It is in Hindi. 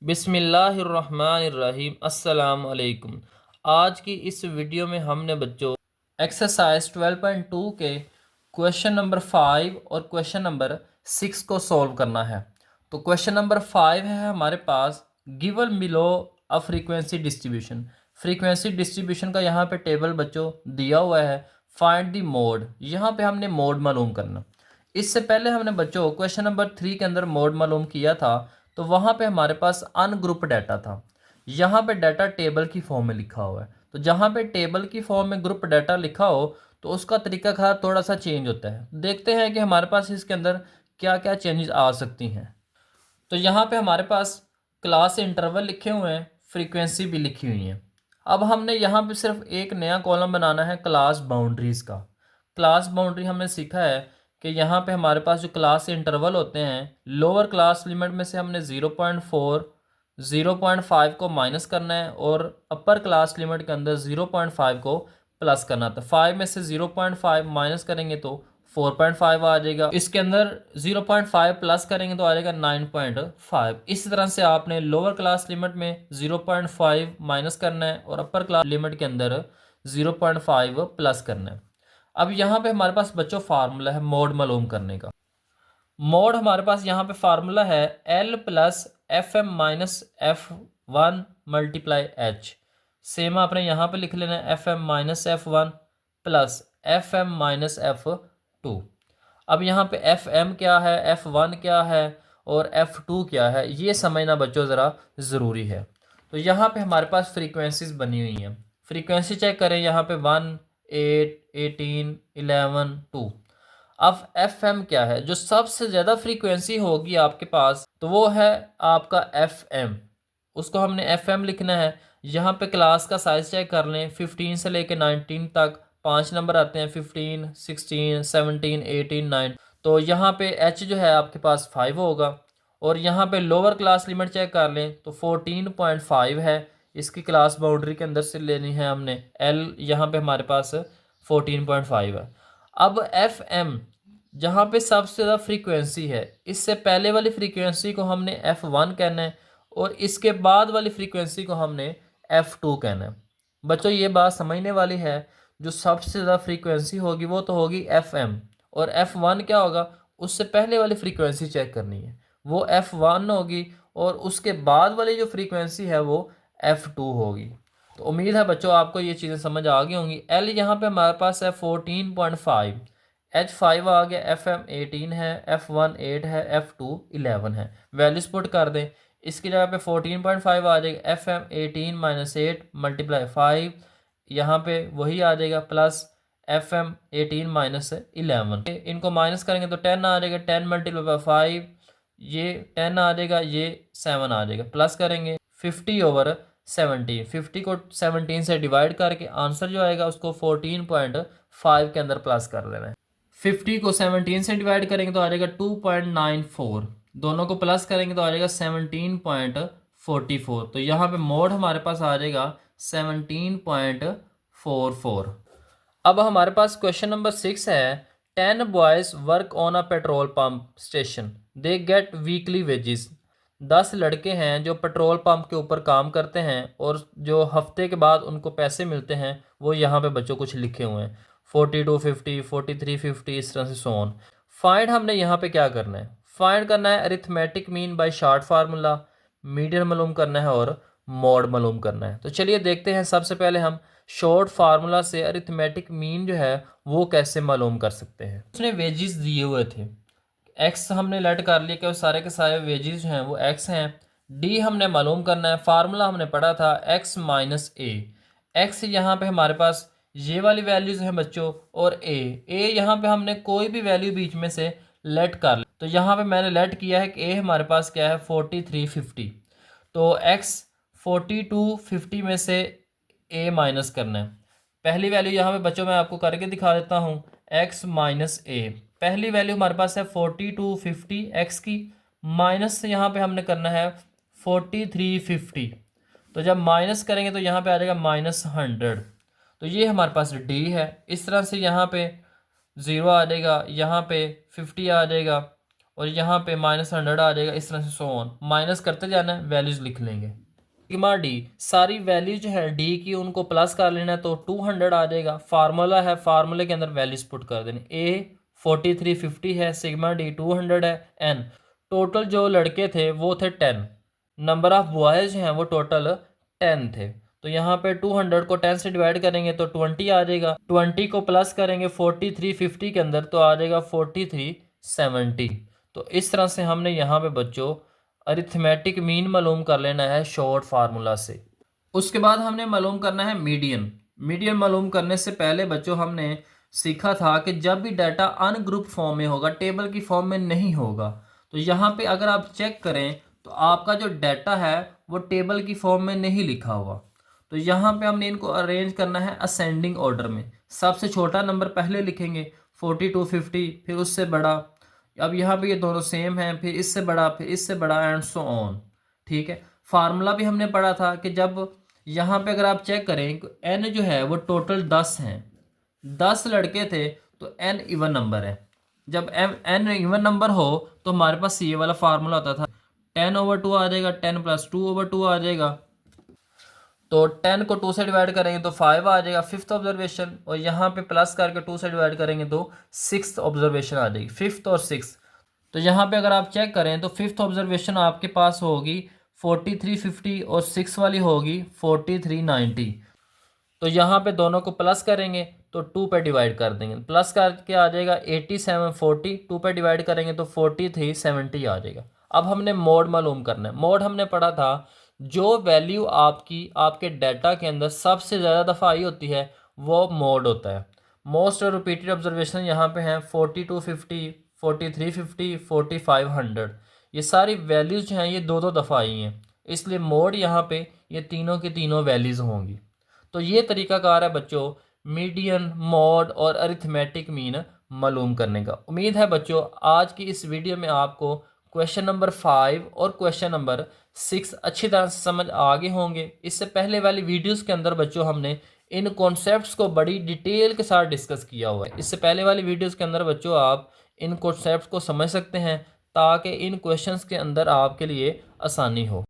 बिस्मिल्लाहिर्रहमानिर्रहीम अस्सलाम वालेकुम। आज की इस वीडियो में हमने बच्चों एक्सरसाइज 12.2 के क्वेश्चन नंबर 5 और क्वेश्चन नंबर 6 को सॉल्व करना है। तो क्वेश्चन नंबर 5 है हमारे पास, given below a frequency distribution. Frequency distribution का यहाँ पे टेबल बच्चों दिया हुआ है। फाइंड द मोड, यहाँ पे हमने मोड मालूम करना। इससे पहले हमने बच्चों क्वेश्चन नंबर 3 के अंदर मोड मालूम किया था, तो वहाँ पे हमारे पास अनग्रुप डाटा था। यहाँ पे डाटा टेबल की फॉर्म में लिखा हुआ है। तो जहाँ पे टेबल की फॉर्म में ग्रुप डाटा लिखा हो तो उसका तरीकाकार थोड़ा सा चेंज होता है। देखते हैं कि हमारे पास इसके अंदर क्या क्या चेंजेस आ सकती हैं। तो यहाँ पे हमारे पास क्लास इंटरवल लिखे हुए हैं, फ्रीक्वेंसी भी लिखी हुई है। अब हमने यहाँ पे सिर्फ एक नया कॉलम बनाना है क्लास बाउंड्रीज का। क्लास बाउंड्री हमने सीखा है कि यहाँ पे हमारे पास जो क्लास इंटरवल होते हैं, लोअर क्लास लिमिट में से हमने 0.4 0.5 को माइनस करना है और अपर क्लास लिमिट के अंदर 0.5 को प्लस करना था। 5 में से 0.5 माइनस करेंगे तो 4.5 आ जाएगा। इसके अंदर 0.5 प्लस करेंगे तो आ जाएगा 9.5। इस तरह से आपने लोअर क्लास लिमिट में 0.5 माइनस करना है और अपर क्लास लिमिट के अंदर 0.5 प्लस करना है। अब यहाँ पे हमारे पास बच्चों फार्मूला है मोड मालूम करने का। मोड हमारे पास यहाँ पे फार्मूला है L plus F M minus F one multiply H. Same आपने यहाँ पे लिख लेना है F M minus F one plus F M minus F two. अब यहाँ पे एफ एम क्या है, एफ वन क्या है और एफ टू क्या है, ये समझना बच्चों ज़रा ज़रूरी है। तो यहाँ पे हमारे पास फ्रीक्वेंसीज बनी हुई हैं। फ्रीक्वेंसी चेक करें, यहाँ पे 1, 8, 18, 11, 2। अब एफ एम क्या है, जो सबसे ज़्यादा फ्रीक्वेंसी होगी आपके पास तो वो है आपका एफ एम। उसको हमने एफ एम लिखना है। यहाँ पे क्लास का साइज चेक कर लें, 15 से लेके 19 तक 5 नंबर आते हैं, 15, 16, 17, 18, 9। तो यहाँ पे एच जो है आपके पास 5 होगा। और यहाँ पे लोअर क्लास लिमिट चेक कर लें तो 14.5 है। इसकी क्लास बाउंड्री के अंदर से लेनी है हमने। एल यहाँ पे हमारे पास 14.5 है। अब एफ एम जहाँ पे सबसे ज़्यादा फ्रीक्वेंसी है, इससे पहले वाली फ्रीक्वेंसी को हमने एफ वन कहना है और इसके बाद वाली फ्रीक्वेंसी को हमने एफ टू कहना है। बच्चों ये बात समझने वाली है, जो सबसे ज़्यादा फ्रीक्वेंसी होगी वो तो होगी एफ एम, और एफ वन क्या होगा, उससे पहले वाली फ्रीक्वेंसी चेक करनी है, वो एफ वन होगी और उसके बाद वाली जो फ्रीक्वेंसी है वो एफ टू होगी। तो उम्मीद है बच्चों आपको ये चीज़ें समझ आ गई होंगी। एल यहाँ पे हमारे पास है 14.5, एच 5 आ गया, एफ एम 18 है, एफ वन 8 है, एफ टू 11 है। वैल्यूज पुट कर दें, इसकी जगह पे 14.5 आ जाएगा, एफ एम 18 माइनस 8 मल्टीप्लाई 5, यहाँ पे वही आ जाएगा प्लस एफ एम 18 माइनस 11। इनको माइनस करेंगे तो 10 आ जाएगा, 10 मल्टीप्लाई बाई 5, ये 10 आ जाएगा, ये 7 आ जाएगा। प्लस करेंगे 50/17, 50 को 17 से डिवाइड करके आंसर जो आएगा उसको 14.5 के अंदर प्लस कर देना है। 50 को 17 से डिवाइड करेंगे तो आ जाएगा 2.94, दोनों को प्लस करेंगे तो आ जाएगा 17.44। तो यहाँ पे मोड हमारे पास आ जाएगा 17.44। अब हमारे पास क्वेश्चन नंबर 6 है, 10 boys work on a petrol pump station, they get weekly wages. 10 लड़के हैं जो पेट्रोल पंप के ऊपर काम करते हैं और जो हफ्ते के बाद उनको पैसे मिलते हैं, वो यहाँ पे बच्चों कुछ लिखे हुए हैं, 42, 50, 43, 50, इस तरह से सो ऑन। फाइंड हमने यहाँ पे क्या करना है, फाइंड करना है arithmetic mean by short formula, median मालूम करना है और मोड मालूम करना है। तो चलिए देखते हैं, सबसे पहले हम शॉर्ट फार्मूला से अरिथमेटिक मीन जो है वो कैसे मालूम कर सकते हैं। उसने वेजेस दिए हुए थे, एक्स हमने लेट कर लिया कि सारे के सारे वेजेस जो हैं वो एक्स हैं। डी हमने मालूम करना है, फार्मूला हमने पढ़ा था एक्स माइनस ए। एक्स यहाँ पे हमारे पास ये वाली वैल्यूज हैं बच्चों, और ए यहाँ पे हमने कोई भी वैल्यू बीच में से लेट कर ली। तो यहाँ पे मैंने लेट किया है कि ए हमारे पास क्या है 4350। तो एक्स 4250 में से ए माइनस करना है। पहली वैल्यू यहाँ पे बच्चों मैं आपको करके दिखा देता हूँ, एक्स माइनस ए। पहली वैल्यू हमारे पास है 4250 एक्स की, माइनस से यहाँ पे हमने करना है 4350। तो जब माइनस करेंगे तो यहाँ पे आ जाएगा -100। तो ये हमारे पास डी है। इस तरह से यहाँ पे 0 आ जाएगा, यहाँ पे 50 आ जाएगा और यहाँ पे -100 आ जाएगा। इस तरह से सो ऑन माइनस करते जाना है, वैल्यूज लिख लेंगे। सिग्मा डी, सारी वैल्यूज जो है डी की उनको प्लस कर लेना है, तो 200 आ जाएगा। फार्मूला है, फार्मूले के अंदर वैल्यूज पुट कर देनी। ए 4350 है, सिग्मा डी 200 है। एन, टोटल जो लड़के थे वो थे 10, नंबर ऑफ बॉयज हैं वो टोटल 10 थे। तो यहाँ पे 200 को 10 से डिवाइड करेंगे तो 20 आ जाएगा। 20 को प्लस करेंगे 4350 के अंदर तो आ जाएगा 4370। तो इस तरह से हमने यहाँ पे बच्चों अरिथमेटिक मीन मालूम कर लेना है शॉर्ट फार्मूला से। उसके बाद हमने मालूम करना है मीडियन। मीडियन मालूम करने से पहले बच्चों हमने सीखा था कि जब भी डाटा अनग्रुप फॉर्म में होगा, टेबल की फॉर्म में नहीं होगा, तो यहाँ पे अगर आप चेक करें तो आपका जो डाटा है वो टेबल की फॉर्म में नहीं लिखा हुआ। तो यहाँ पे हमने इनको अरेंज करना है असेंडिंग ऑर्डर में। सबसे छोटा नंबर पहले लिखेंगे 4250, फिर उससे बड़ा। अब यहाँ पे ये दोनों सेम हैं, फिर इससे बड़ा, फिर इससे बड़ा, एंड सो ऑन। ठीक है। फार्मूला भी हमने पढ़ा था कि जब यहाँ पे अगर आप चेक करें एन जो है वो टोटल 10 हैं, 10 लड़के थे, तो एन इवन नंबर है। जब एन इवन नंबर हो तो हमारे पास ये वाला फार्मूला होता था 10/2 आ जाएगा, 10 + 2/2 आ जाएगा। तो 10 को 2 से डिवाइड करेंगे तो 5 आ जाएगा, फिफ्थ ऑब्जर्वेशन। और यहाँ पे प्लस करके 2 से डिवाइड करेंगे तो सिक्स्थ ऑब्जर्वेशन आ जाएगी, फिफ्थ और सिक्स। तो यहाँ पे अगर आप चेक करें तो फिफ्थ ऑब्जर्वेशन आपके पास होगी 4350 और सिक्स वाली होगी 4390। तो यहाँ पे दोनों को प्लस करेंगे तो 2 पे डिवाइड कर देंगे, प्लस करके आ जाएगा 8740, 2 पे डिवाइड करेंगे तो 4370 आ जाएगा। अब हमने मोड मालूम करना है। मोड हमने पढ़ा था जो वैल्यू आपकी आपके डाटा के अंदर सबसे ज़्यादा दफ़ा आई होती है वो मोड होता है। मोस्ट रिपीटेड ऑब्जर्वेशन यहाँ पे हैं 4250, 4350, 4500। ये सारी वैल्यूज़ जो हैं ये दो दो दफ़ा आई हैं, इसलिए मोड यहाँ पे ये तीनों की तीनों वैल्यूज़ होंगी। तो ये तरीकाकार है बच्चों मीडियन, मॉड और अरिथमेटिक मीन मालूम करने का। उम्मीद है बच्चों आज की इस वीडियो में आपको क्वेश्चन नंबर 5 और क्वेश्चन नंबर 6 अच्छी तरह से समझ आ गए होंगे। इससे पहले वाली वीडियोस के अंदर बच्चों हमने इन कॉन्सेप्ट्स को बड़ी डिटेल के साथ डिस्कस किया हुआ है। इससे पहले वाली वीडियोस के अंदर बच्चों आप इन कॉन्सेप्ट्स को समझ सकते हैं ताकि इन क्वेश्चंस के अंदर आपके लिए आसानी हो।